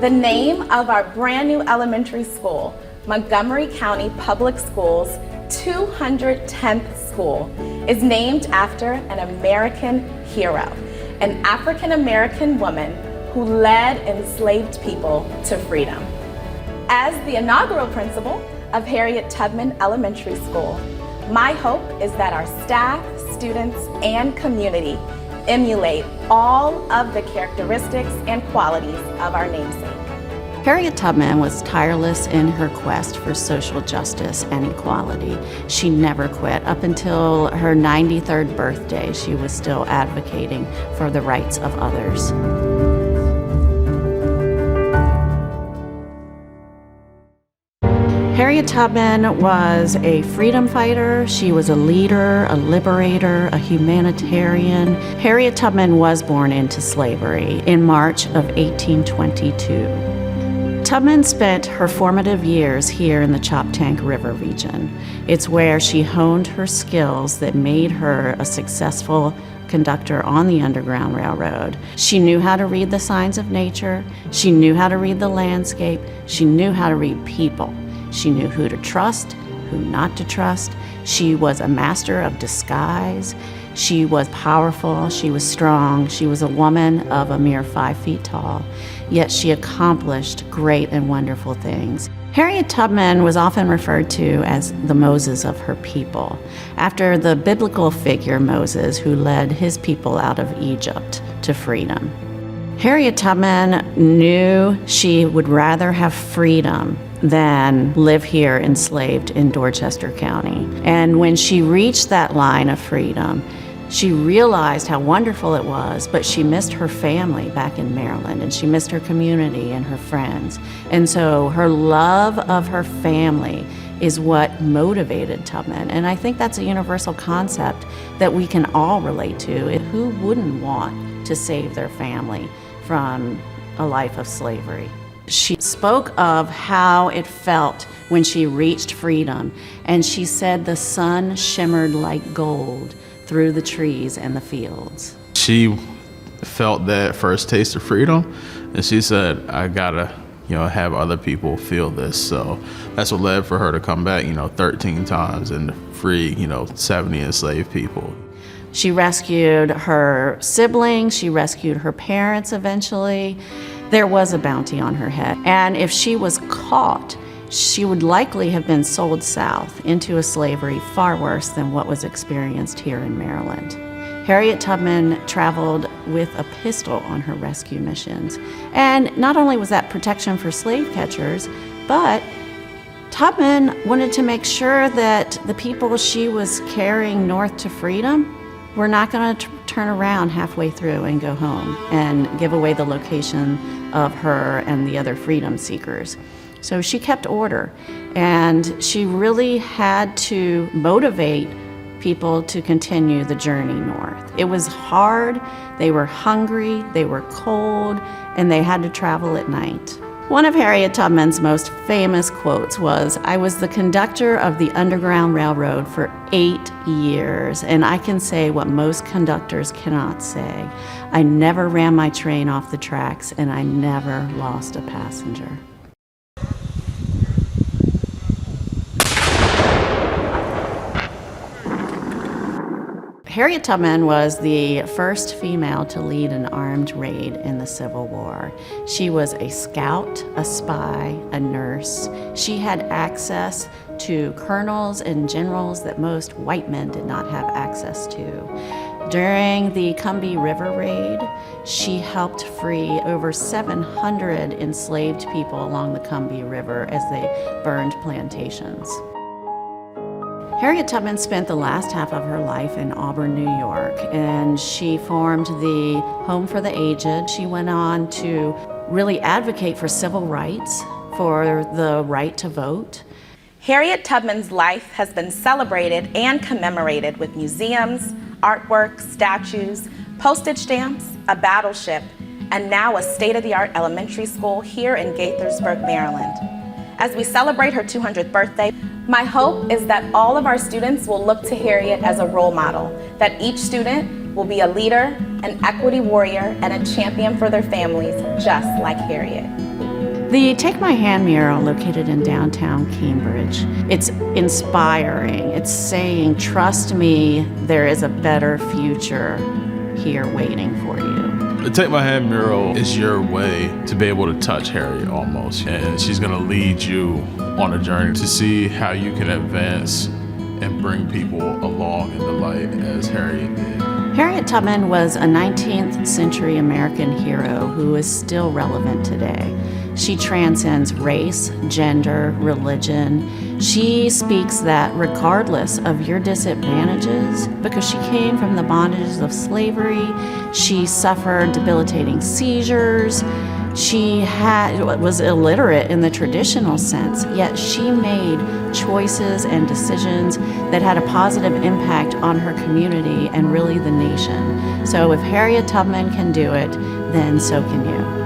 The name of our brand new elementary school, Montgomery County Public School's 210th school, is named after an American hero, an African-American woman who led enslaved people to freedom. As the inaugural principal of Harriet Tubman Elementary School, my hope is that our staff, students, and community emulate all of the characteristics and qualities of our namesake. Harriet Tubman was tireless in her quest for social justice and equality. She never quit. Up until her 93rd birthday, she was still advocating for the rights of others. Harriet Tubman was a freedom fighter. She was a leader, a liberator, a humanitarian. Harriet Tubman was born into slavery in March of 1822. Tubman spent her formative years here in the Choptank River region. It's where she honed her skills that made her a successful conductor on the Underground Railroad. She knew how to read the signs of nature. She knew how to read the landscape. She knew how to read people. She knew who to trust, who not to trust. She was a master of disguise. She was powerful, she was strong, she was a woman of a mere 5 feet tall, yet she accomplished great and wonderful things. Harriet Tubman was often referred to as the Moses of her people, after the biblical figure Moses, who led his people out of Egypt to freedom. Harriet Tubman knew she would rather have freedom than live here enslaved in Dorchester County. And when she reached that line of freedom, she realized how wonderful it was, but she missed her family back in Maryland, and she missed her community and her friends. And so her love of her family is what motivated Tubman. And I think that's a universal concept that we can all relate to. Who wouldn't want to save their family from a life of slavery? She spoke of how it felt when she reached freedom, and she said the sun shimmered like gold through the trees and the fields. She felt that first taste of freedom, and she said, I gotta, have other people feel this. So that's what led for her to come back, 13 times and free, 70 enslaved people. She rescued her siblings, she rescued her parents eventually. There was a bounty on her head, and if she was caught, she would likely have been sold south into a slavery far worse than what was experienced here in Maryland. Harriet Tubman traveled with a pistol on her rescue missions. And not only was that protection for slave catchers, but Tubman wanted to make sure that the people she was carrying north to freedom were not going to turn around halfway through and go home and give away the location of her and the other freedom seekers. So she kept order, and she really had to motivate people to continue the journey north. It was hard, they were hungry, they were cold, and they had to travel at night. One of Harriet Tubman's most famous quotes was, "I was the conductor of the Underground Railroad for 8 years, and I can say what most conductors cannot say. I never ran my train off the tracks, and I never lost a passenger." Harriet Tubman was the first female to lead an armed raid in the Civil War. She was a scout, a spy, a nurse. She had access to colonels and generals that most white men did not have access to. During the Combahee River raid, she helped free over 700 enslaved people along the Combahee River as they burned plantations. Harriet Tubman spent the last half of her life in Auburn, New York, and she formed the Home for the Aged. She went on to really advocate for civil rights, for the right to vote. Harriet Tubman's life has been celebrated and commemorated with museums, artwork, statues, postage stamps, a battleship, and now a state-of-the-art elementary school here in Gaithersburg, Maryland. As we celebrate her 200th birthday, my hope is that all of our students will look to Harriet as a role model, that each student will be a leader, an equity warrior, and a champion for their families, just like Harriet. The Take My Hand mural, located in downtown Cambridge, it's inspiring. It's saying, trust me, there is a better future here waiting for you. The Take My Hand mural is your way to be able to touch Harriet almost. And she's gonna lead you on a journey to see how you can advance and bring people along in the light as Harriet did. Harriet Tubman was a 19th century American hero who is still relevant today. She transcends race, gender, religion. She speaks that regardless of your disadvantages, because she came from the bondages of slavery, she suffered debilitating seizures, she was illiterate in the traditional sense, yet she made choices and decisions that had a positive impact on her community and really the nation. So if Harriet Tubman can do it, then so can you.